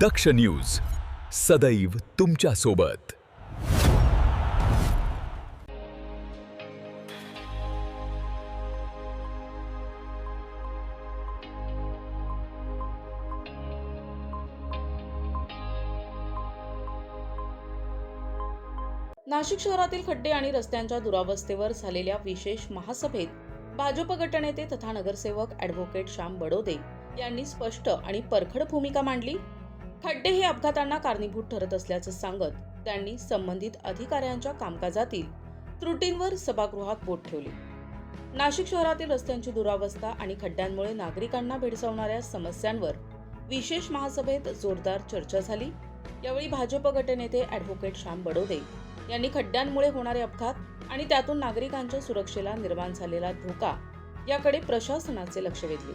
दक्ष news सदैव तुमच्या सोबत। नाशिक शहरातील खड्डे आणि रस्त्यांच्या दुरावस्थेवर झालेल्या विशेष महासभेत भाजप गटनेते तथा नगरसेवक ॲडव्होकेट श्याम बडोदे यांनी स्पष्ट आणि परखड भूमिका मांडली। खड्डे हे अपघातांना कारणीभूत ठरत असल्याचं सांगत त्यांनी संबंधित अधिकाऱ्यांच्या कामकाजातील त्रुटींवर सभागृहात बोट ठेवले। नाशिक शहरातील रस्त्यांची दुरावस्था आणि खड्ड्यांमुळे नागरिकांना भेडसावणाऱ्या समस्यांवर विशेष महासभेत जोरदार चर्चा झाली। यावेळी भाजप गटनेते ॲडव्होकेट श्याम बडोदे यांनी खड्ड्यांमुळे होणारे अपघात आणि त्यातून नागरिकांच्या सुरक्षेला निर्माण झालेला धोका याकडे प्रशासनाचे लक्ष वेधले।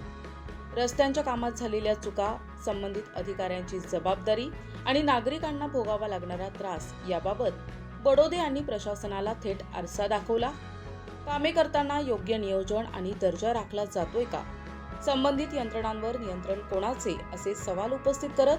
रस्त्यांच्या कामात झालेल्या चुका, संबंधित अधिकाऱ्यांची जबाबदारी आणि नागरिकांना भोगावा लागणारा त्रास याबाबत बडोदे यांनी प्रशासनाला थेट आरसा दाखवला। कामे करताना योग्य नियोजन आणि दर्जा राखला जातोय का, संबंधित यंत्रणांवर नियंत्रण कोणाचे असे सवाल उपस्थित करत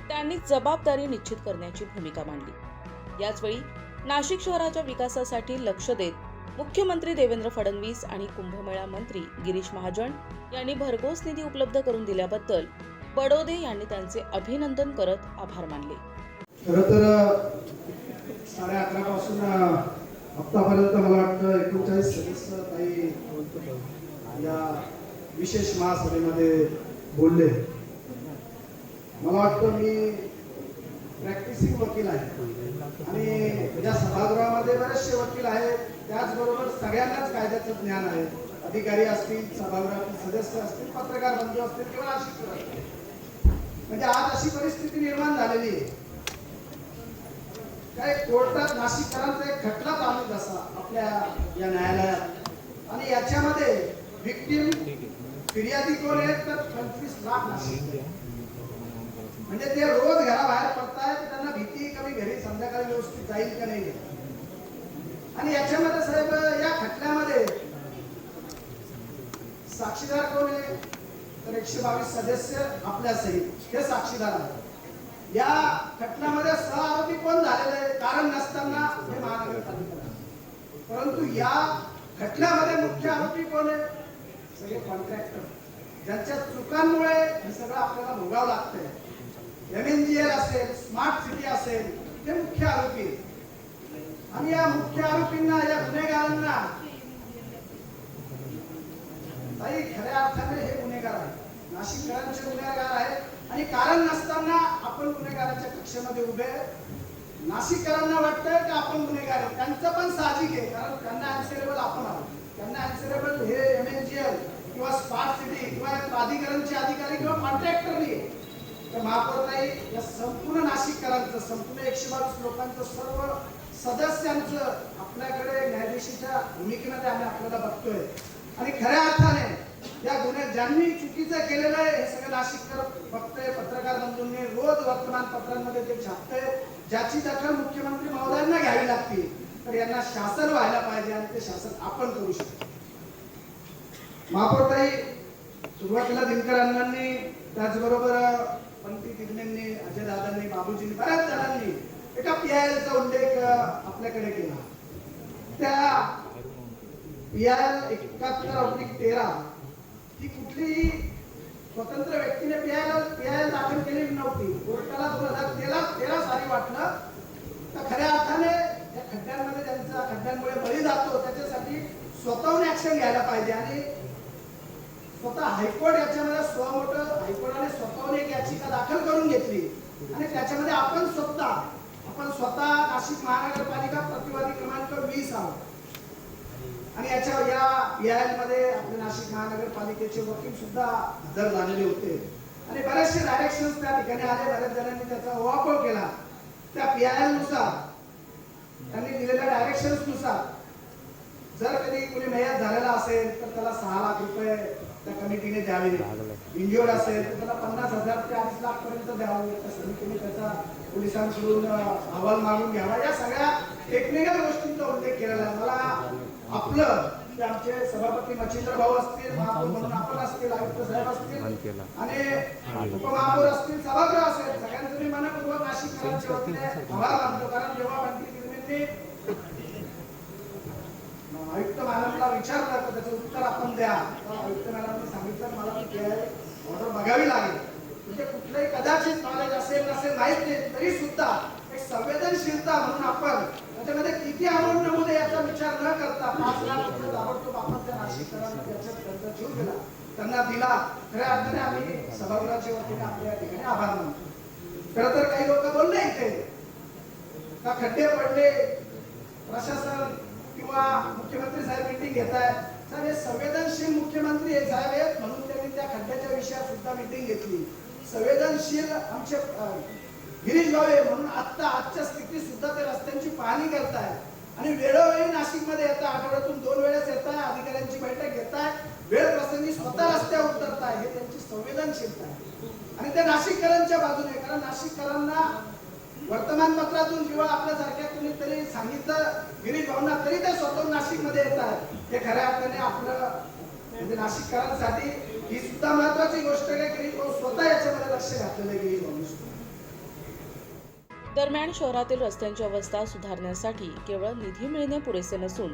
त्यांनी जबाबदारी निश्चित करण्याची भूमिका मांडली। याचवेळी नाशिक शहराच्या विकासासाठी लक्ष देत मुख्यमंत्री देवेंद्र फडणवीस आणि कुंभमेळा मंत्री गिरीश महाजन यांनी भरघोस निधी उपलब्ध करून दिल्याबद्दल बडोदे यांनी त्यांचे अभिनंदन करत आभार मानले। खरं तर 11:30 पासून आतापर्यंत मला वाटतं 39 सदस्य काही या विशेष महासभेमध्ये बोलले। मला वाटतं मी प्रॅक्टिसिंग वकील आहे आणि या सभागृहामध्ये बरेचसे वकील आहेत, त्याचबरोबर सगळ्यांनाच कायद्याचं ज्ञान आहे। अधिकारी असतील, सभागृहातील सदस्य असतील, पत्रकार बंधू असतील किंवा नाशिककर असतील। म्हणजे आज अशी परिस्थिती निर्माण झालेली आहे काय, कोर्टात नाशिककरांचा एक खटला चालू असा आपल्या या न्यायालयात आणि याच्यामध्ये विक्टिम फिर्यादी कोण आहेत तर 25 लाख नाशिक। म्हणजे ते रोज घराबाहेर पडतायत, त्यांना भीती कमी घरी संध्याकाळी व्यवस्थित जाईल का नाही। आणि याच्यामध्ये साहेब या खटल्यामध्ये साक्षीदार कोण आहे तर 122 सदस्य आपल्या सहित हे साक्षीदार आहेत। या खटल्यामध्ये सहआरोपी कोण झालेले आहे कारण नसताना हे महानगरपालिका, परंतु या खटल्यामध्ये मुख्य आरोपी कोण आहे सगळे कॉन्ट्रॅक्टर, ज्यांच्या चुकांमुळे हे सगळं आपल्याला भोगावं लागतंय। MNGL असेल, स्मार्ट सिटी असेल, ते मुख्य आरोपी आणि या मुख्य आरोपींना, या गुन्हेगारांना काही खऱ्या अर्थाने हे गुन्हेगार आहेत, नाशिककरांचे गुन्हेगार आहेत आणि कारण नसताना आपण गुन्हेगाराच्या कक्षेमध्ये उभे। नाशिककरांना वाटतंय की आपण गुन्हेगार आहे, त्यांचं पण साहजिक आहे कारण त्यांना अन्सरेबल आपण आहोत। त्यांना अन्सरेबल हे MNGL किंवा स्मार्ट सिटी किंवा प्राधिकरणचे अधिकारी किंवा कॉन्ट्रॅक्टर नाही। तर महापौरताई या संपूर्ण नाशिककरांचं, संपूर्ण 122 लोकांचं, सर्व सदस्यांचं आपल्याकडे न्यायाधीशाच्या भूमिकेमध्ये आम्ही आपल्याला बघतोय आणि खऱ्या अर्थाने या गुन्हे ज्यांनी चुकीचं केलेलं आहे हे सगळे नाशिककर बघतोय। पत्रकार बंधूंनी रोज वर्तमानपत्रांमध्ये ते छापतंय, ज्याची दखल मुख्यमंत्री महोदयांना घ्यावी लागते। तर यांना शासन व्हायला पाहिजे आणि ते शासन आपण करू शकतो। महापौरताई सुरुवातीला दिनकर अण्णांनी, त्याचबरोबर पंती तिगणेंनी, अजय दादांनी, बाबूजींनी, बऱ्याच जणांनी एका PILचा उल्लेख आपल्याकडे केला। त्या PIL 71/13 ही कुठलीही स्वतंत्र व्यक्तीने PIL दाखल केलेली नव्हती। कोर्टाला 2013 साली वाटलं तर खऱ्या अर्थाने या खड्ड्यांमध्ये ज्यांचा खड्ड्यांमुळे बळी जातो त्याच्यासाठी स्वतःहून ऍक्शन घ्यायला पाहिजे आणि स्वतः हायकोर्ट याच्यामध्ये स्वमोठं हायकोर्टाने स्वतःहून एक याचिका दाखल करून घेतली आणि त्याच्यामध्ये आपण स्वतः नाशिक महानगरपालिका प्रतिवादी क्रमांक 20 आहोत आणि या PIL मध्ये आपल्या नाशिक महानगरपालिकेचे वकील सुद्धा हजर झालेले होते आणि बरेचसे डायरेक्शन्स त्या ठिकाणी आले। बऱ्याच जणांनी त्याचा ओवापोळ केला। त्या PIL नुसार, त्यांनी दिलेल्या डायरेक्शन्स नुसार जर कधी कोणी मयत झालेला असेल तर त्याला 6 लाख रुपये त्या कमिटीने द्यावे, इंज्युअर्ड असेल तर त्याला 50,000 ते 2.5 लाख पर्यंत द्यावे। त्या समितीने त्याचा पोलिसांकडून अहवाल मागून घ्यावा। या सगळ्या टेक्निकल गोष्टींचा उल्लेख केलेला आहे। मला आपलं ते आमचे सभापती मच्छिंद्र भाऊ असतील, महापौर म्हणून आपण असतील, आयुक्त साहेब असतील आणि उपमहापौर असतील, सभागृह असेल, सगळ्यांचं नाशिककरांच्या वतीने आभार मानतो. कारण जेव्हा बंटी तिरमेंनी आयुक्त मॅडमला विचारलं तर त्याचं उत्तर आपण द्या, आयुक्त मॅडमने सांगितलं मला ऑर्डर बघावी लागेल. म्हणजे कुठलंही कदाचित नॉलेज असेल नसेल माहित नाही तरी सुद्धा एक संवेदनशीलता म्हणून आपण त्याच्यामध्ये किती अमाऊंट नमुने याचा विचार न करता 5 लाख रुपये ताबडतोब आपण त्या नाशिककरांना त्याच्यात त्यांचा जीव दिला, त्यांना दिला. खऱ्या अर्थाने आम्ही सभागृहाच्या वतीने आपल्या या ठिकाणी आभार मानतो. खरं तर काही लोक बोलले इथे का खड्डे पडले, प्रशासन किंवा मुख्यमंत्री साहेब मीटिंग घेत आहेत. साहेब हे संवेदनशील मुख्यमंत्री हे साहेब आहेत म्हणून त्यांनी त्या खड्ड्याच्या विषयात सुद्धा मीटिंग घेतली. संवेदनशील आमचे गिरीश भाऊ आहे म्हणून आजच्या स्थितीत सुद्धा ते रस्त्यांची पाहणी करतायत आणि वेळोवेळी नाशिकमध्ये येतात. आठवड्यातून 2 वेळेस येत आहे, अधिकाऱ्यांची बैठक घेत आहे, वेळ प्रसंगी स्वतः रस्त्यावर उतरत आहे. हे त्यांची संवेदनशीलता आहे आणि ते नाशिककरांच्या बाजूने. कारण नाशिककरांना वर्तमानपत्रातून किंवा आपल्यासारख्या कोणीतरी सांगितलं गिरीश भाऊंना तरी ते स्वतः नाशिकमध्ये येत आहेत. हे खऱ्या अर्थाने आपलं म्हणजे नाशिककरांसाठी ही सुद्धा महत्वाची गोष्ट आहे. गिरीश भाऊ स्वतः याच्यामध्ये लक्ष घातलेलं आहे. गिरीश भाऊ दरम्यान शहरातील रस्त्यांची अवस्था सुधारण्यासाठी केवळ निधी मिळणे पुरेसे नसून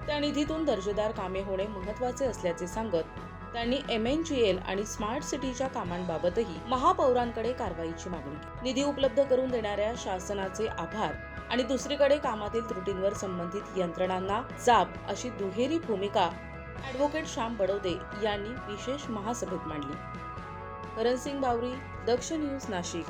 त्या निधीतून दर्जेदार कामे होणे महत्त्वाचे असल्याचे सांगत त्यांनी MNGL आणि स्मार्ट सिटीच्या कामांबाबतही महापौरांकडे कारवाईची मागणी केली. निधी उपलब्ध करून देणाऱ्या शासनाचे आभार आणि दुसरीकडे कामातील त्रुटींवर संबंधित यंत्रणांना जाब अशी दुहेरी भूमिका ॲडव्होकेट श्याम बडोदे यांनी विशेष महासभेत मांडली. करणसिंग बावरी, दक्ष न्यूज, नाशिक.